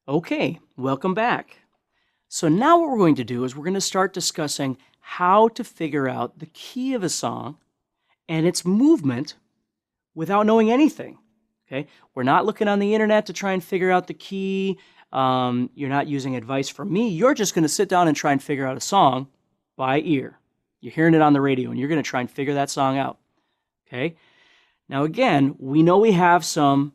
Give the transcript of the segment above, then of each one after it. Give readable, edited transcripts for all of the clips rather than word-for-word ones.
Okay, welcome back. So now what we're going to do is we're going to start discussing how to figure out the key of a song and its movement without knowing anything. Okay, we're not looking on the internet to try and figure out the key. You're not using advice from me. You're just going to sit down and try and figure out a song by ear. You're hearing it on the radio and you're going to try and figure that song out. Okay, now again, we know we have some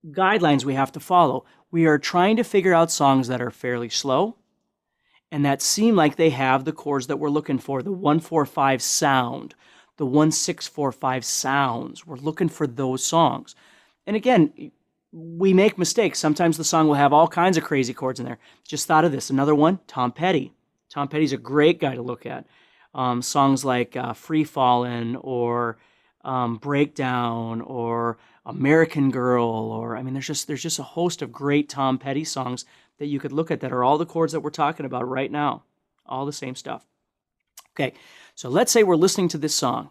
guidelines we have to follow. We are trying to figure out songs that are fairly slow and that seem like they have the chords that we're looking for, the 1-4-5 sound, the 1-6-4-5 sounds. We're looking for those songs. And again, we make mistakes. Sometimes the song will have all kinds of crazy chords in there. Just thought of this. Another one, Tom Petty. Tom Petty's a great guy to look at. Songs like Free Fallin' or Breakdown or American Girl, or there's just a host of great Tom Petty songs that you could look at that are all the chords that we're talking about right now. All the same stuff. Okay, so let's say we're listening to this song.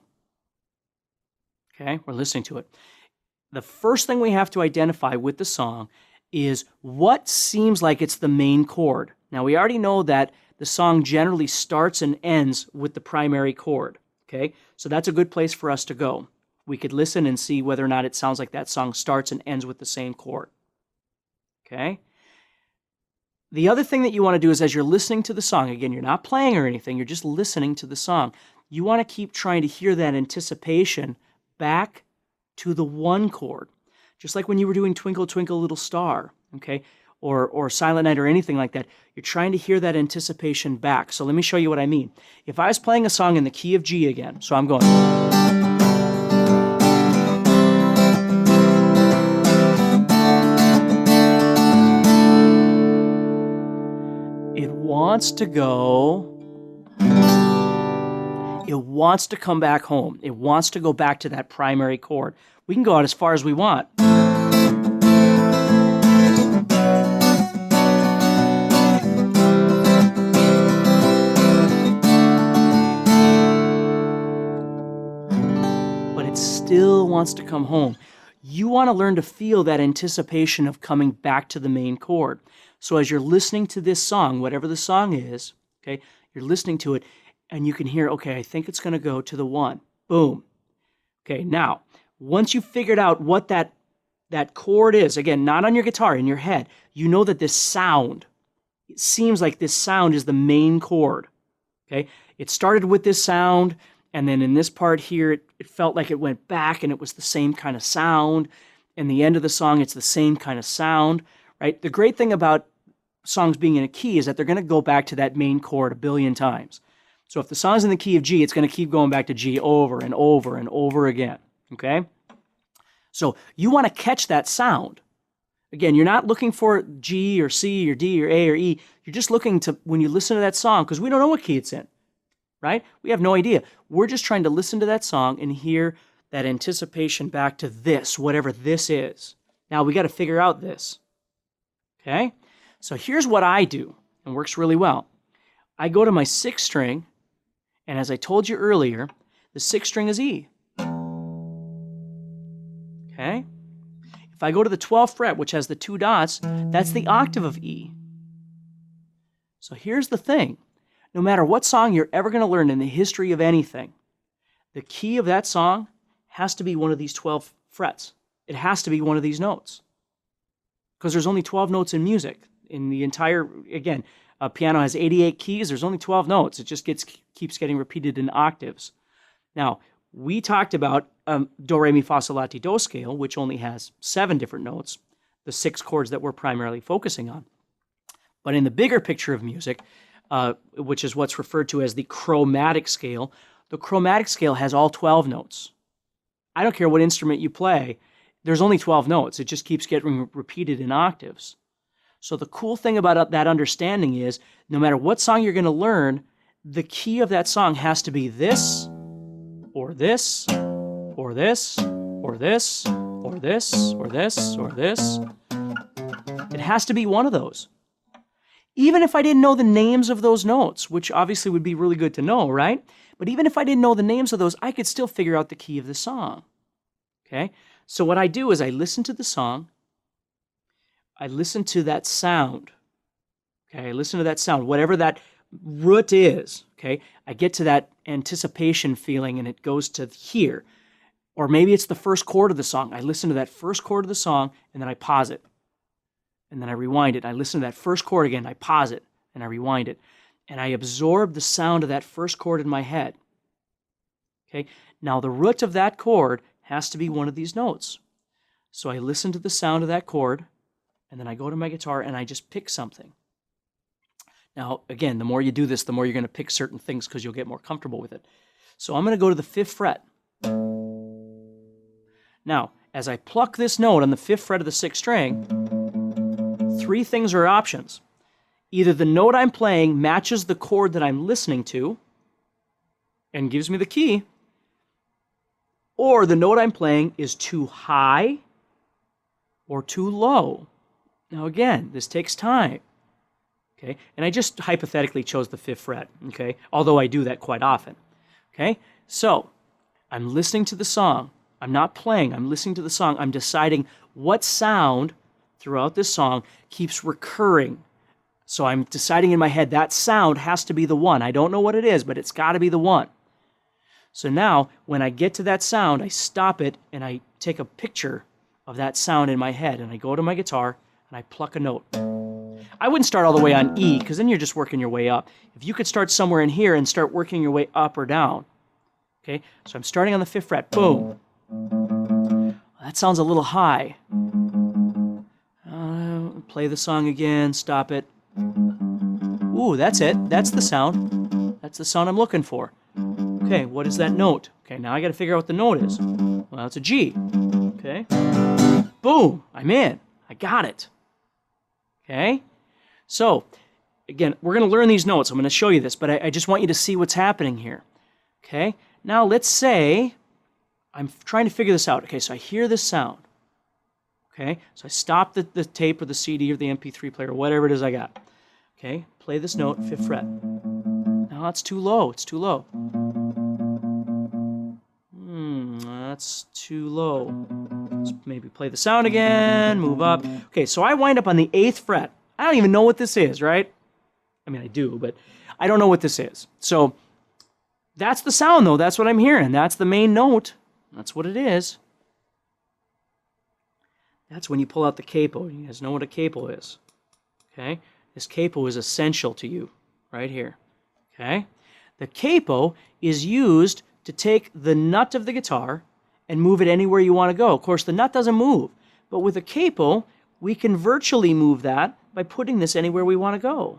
Okay, we're listening to it. The first thing we have to identify with the song is what seems like it's the main chord. Now, we already know that the song generally starts and ends with the primary chord. Okay, so that's a good place for us to go. We could listen and see whether or not it sounds like that song starts and ends with the same chord. Okay? The other thing that you want to do is as you're listening to the song, again, you're not playing or anything, you're just listening to the song. You want to keep trying to hear that anticipation back to the one chord. Just like when you were doing Twinkle, Twinkle, Little Star, okay? Or Silent Night or anything like that. You're trying to hear that anticipation back. So let me show you what I mean. If I was playing a song in the key of G again, so I'm going... wants to go, it wants to come back home. It wants to go back to that primary chord. We can go out as far as we want. But it still wants to come home. You want to learn to feel that anticipation of coming back to the main chord. So as you're listening to this song, whatever the song is, okay, you're listening to it and you can hear, okay, I think it's going to go to the 1. Boom. Okay, now, once you've figured out what that chord is, again, not on your guitar, in your head, you know that this sound, it seems like this sound is the main chord. Okay, it started with this sound, and then in this part here, it felt like it went back and it was the same kind of sound. In the end of the song, it's the same kind of sound, right? The great thing about songs being in a key is that they're going to go back to that main chord a billion times. So if the song's in the key of G, it's going to keep going back to G over and over and over again, okay? So you want to catch that sound. Again, you're not looking for G or C or D or A or E. You're just looking to, when you listen to that song, because we don't know what key it's in, right? We have no idea. We're just trying to listen to that song and hear that anticipation back to this, whatever this is. Now we got to figure out this, okay? So here's what I do, and works really well. I go to my 6th string, and as I told you earlier, the 6th string is E. Okay? If I go to the 12th fret, which has the 2 dots, that's the octave of E. So here's the thing. No matter what song you're ever going to learn in the history of anything, the key of that song has to be one of these 12 frets. It has to be one of these notes. Because there's only 12 notes in music. In the entire, again, a piano has 88 keys. There's only 12 notes. It just keeps getting repeated in octaves. Now, we talked about do, re, mi, fa, sol, la, ti, do scale, which only has 7 different notes, the 6 chords that we're primarily focusing on. But in the bigger picture of music, which is what's referred to as the chromatic scale, the chromatic scale has all 12 notes. I don't care what instrument you play, there's only 12 notes. It just keeps getting repeated in octaves. So the cool thing about that understanding is no matter what song you're going to learn, the key of that song has to be this, or this, or this, or this, or this, or this, or this. It has to be one of those. Even if I didn't know the names of those notes, which obviously would be really good to know, right? But even if I didn't know the names of those, I could still figure out the key of the song. Okay? So what I do is I listen to the song. I listen to that sound. Okay, I listen to that sound, whatever that root is. Okay, I get to that anticipation feeling and it goes to here. Or maybe it's the first chord of the song. I listen to that first chord of the song and then I pause it. And then I rewind it. I listen to that first chord again, I pause it and I rewind it. And I absorb the sound of that first chord in my head. Okay, now the root of that chord has to be one of these notes. So I listen to the sound of that chord and then I go to my guitar and I just pick something. Now, again, the more you do this, the more you're going to pick certain things because you'll get more comfortable with it. So I'm going to go to the 5th fret. Now, as I pluck this note on the 5th fret of the 6th string, 3 things are options. Either the note I'm playing matches the chord that I'm listening to and gives me the key, or the note I'm playing is too high or too low. Now again, this takes time. Okay? And I just hypothetically chose the 5th fret, okay? Although I do that quite often. Okay? So, I'm listening to the song. I'm not playing, I'm listening to the song. I'm deciding what sound throughout this song keeps recurring. So I'm deciding in my head that sound has to be the one. I don't know what it is, but it's got to be the one. So now, when I get to that sound, I stop it and I take a picture of that sound in my head and I go to my guitar and I pluck a note. I wouldn't start all the way on E because then you're just working your way up. If you could start somewhere in here and start working your way up or down. Okay, so I'm starting on the 5th fret. Boom. That sounds a little high. Play the song again, stop it. Ooh, that's it. That's the sound. That's the sound I'm looking for. Okay, what is that note? Okay, now I got to figure out what the note is. Well, it's a G. Okay. Boom, I'm in. I got it. Okay. So, again, we're going to learn these notes. I'm going to show you this, but I just want you to see what's happening here. Okay. Now, let's say I'm trying to figure this out. Okay, so I hear this sound. Okay, so I stop the tape or the CD or the MP3 player or whatever it is I got. Okay, play this note, 5th fret. No, it's too low. It's too low. That's too low. Let's maybe play the sound again, move up. Okay, so I wind up on the 8th fret. I don't even know what this is, right? I mean, I do, but I don't know what this is. So that's the sound, though. That's what I'm hearing. That's the main note. That's what it is. That's when you pull out the capo. You guys know what a capo is. Okay? This capo is essential to you right here. Okay? The capo is used to take the nut of the guitar and move it anywhere you want to go. Of course, the nut doesn't move. But with a capo, we can virtually move that by putting this anywhere we want to go.